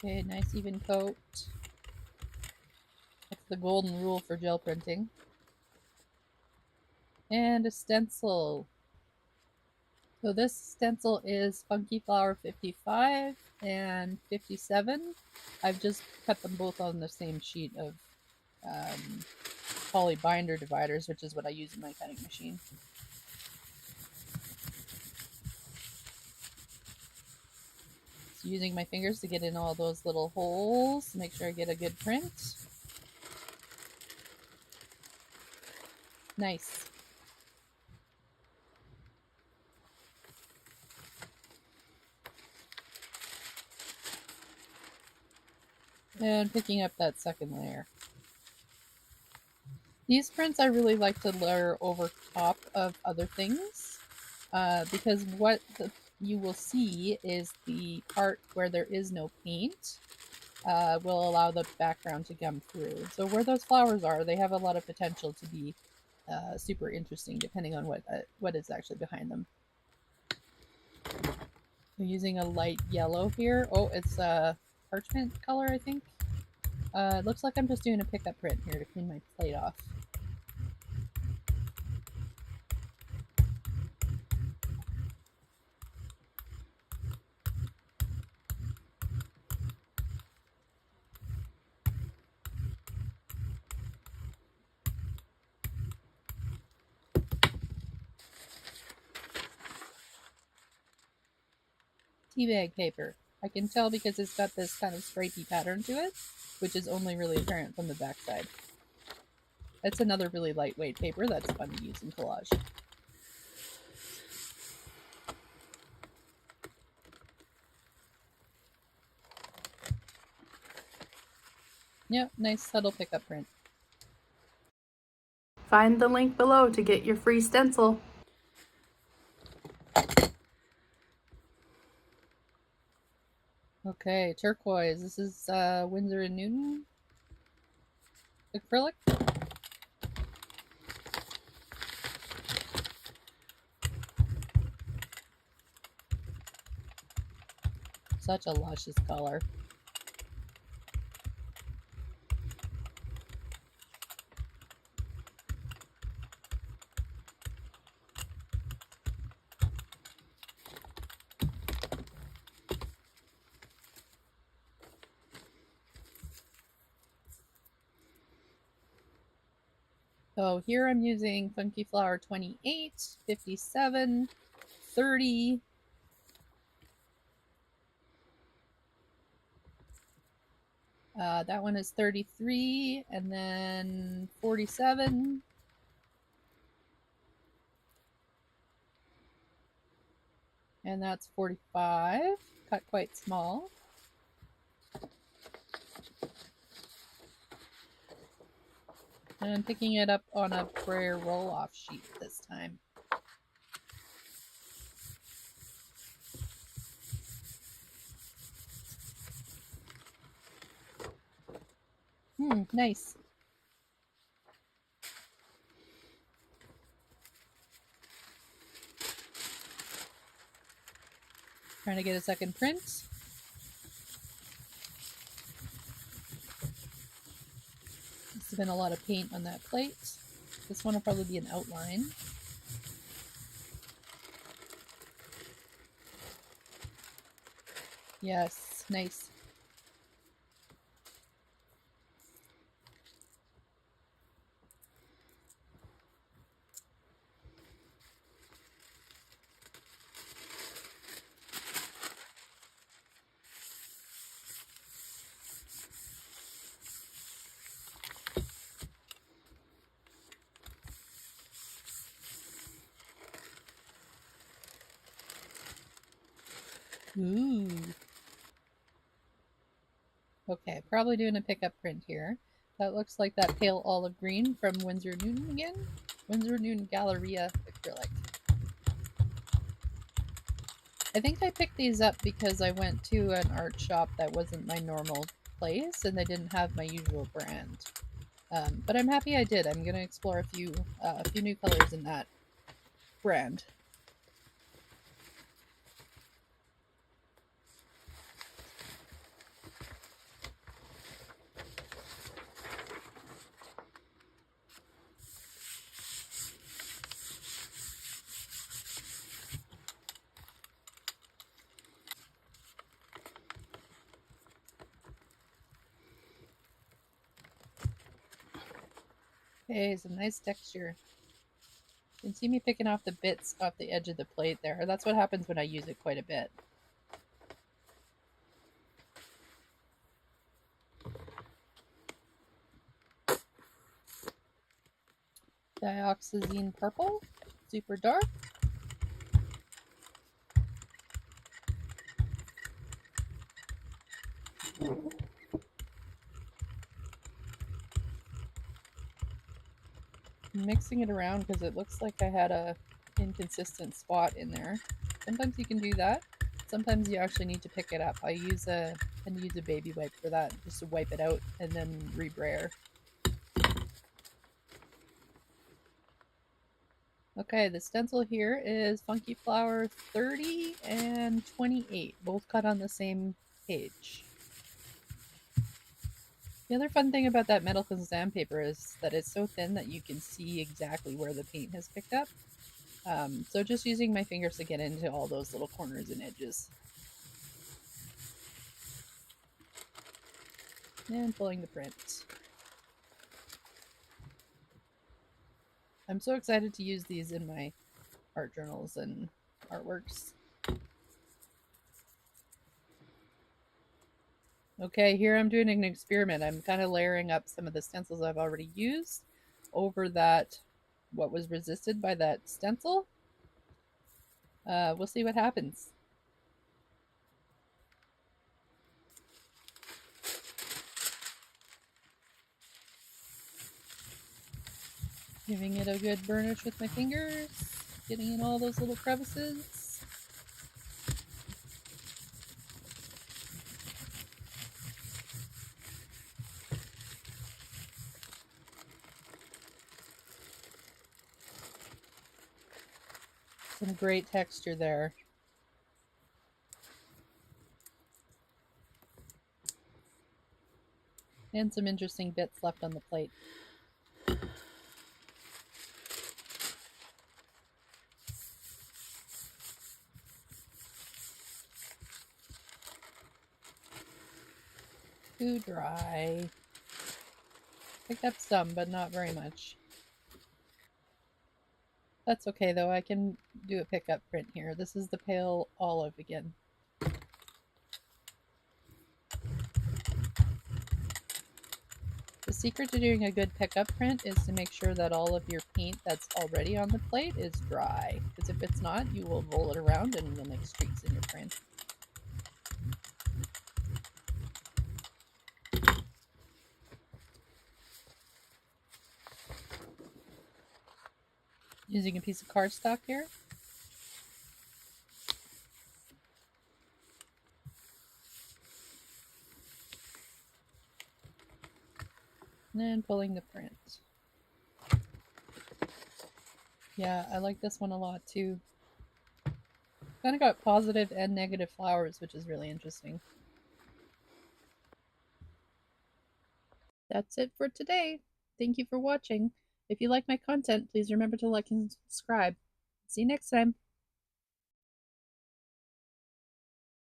Okay, nice even coat. That's the golden rule for gel printing. And a stencil. So this stencil is Funky Flower 55 and 57. I've just cut them both on the same sheet of poly binder dividers, which is what I use in my cutting machine. So using my fingers to get in all those little holes to make sure I get a good print. Nice. And picking up that second layer. These prints I really like to layer over top of other things because what you will see is the part where there is no paint will allow the background to come through. So where those flowers are, they have a lot of potential to be super interesting depending on what is actually behind them. I'm using a light yellow here. Oh, it's a parchment color, I think. It looks like I'm just doing a pickup print here to clean my plate off. Teabag paper. I can tell because it's got this kind of stripy pattern to it, which is only really apparent from the backside. That's another really lightweight paper that's fun to use in collage. Yep, nice subtle pickup print. Find the link below to get your free stencil. Okay, turquoise. This is Winsor & Newton acrylic. Such a luscious color. So here I'm using Funky Flower 28, 57, 30, that one is 33, and then 47. And that's 45, cut quite small. And I'm picking it up on a brayer roll-off sheet this time. Nice. Trying to get a second print. There's been a lot of paint on that plate. This one will probably be an outline. Yes, nice. Ooh. Okay, probably doing a pickup print here. That looks like that pale olive green from Winsor & Newton again. Winsor & Newton Galleria acrylic. I think I picked these up because I went to an art shop that wasn't my normal place and they didn't have my usual brand. But I'm happy I did. I'm going to explore a few new colors in that brand. Okay, some nice texture. You can see me picking off the bits off the edge of the plate there. That's what happens when I use it quite a bit. Dioxazine purple, super dark. I'm mixing it around because it looks like I had a inconsistent spot in there. Sometimes you can do that. Sometimes you actually need to pick it up. I tend to use a baby wipe for that, just to wipe it out and then rebrayer. Okay, the stencil here is Funky Flower 30 and 28, both cut on the same page. The other fun thing about that metal sandpaper is that it's so thin that you can see exactly where the paint has picked up. So just using my fingers to get into all those little corners and edges. And pulling the print. I'm so excited to use these in my art journals and artworks. Okay, here I'm doing an experiment. I'm kind of layering up some of the stencils I've already used over that, what was resisted by that stencil. We'll see what happens. Giving it a good burnish with my fingers, getting in all those little crevices. Some great texture there. And some interesting bits left on the plate. Too dry. Picked up some, but not very much. That's okay though, I can do a pickup print here. This is the pale olive again. The secret to doing a good pickup print is to make sure that all of your paint that's already on the plate is dry. Because if it's not, you will roll it around and you'll make streaks in your print. Using a piece of cardstock here. And then pulling the print. Yeah, I like this one a lot too. Kind of got positive and negative flowers, which is really interesting. That's it for today. Thank you for watching. If you like my content, please remember to like and subscribe. See you next time.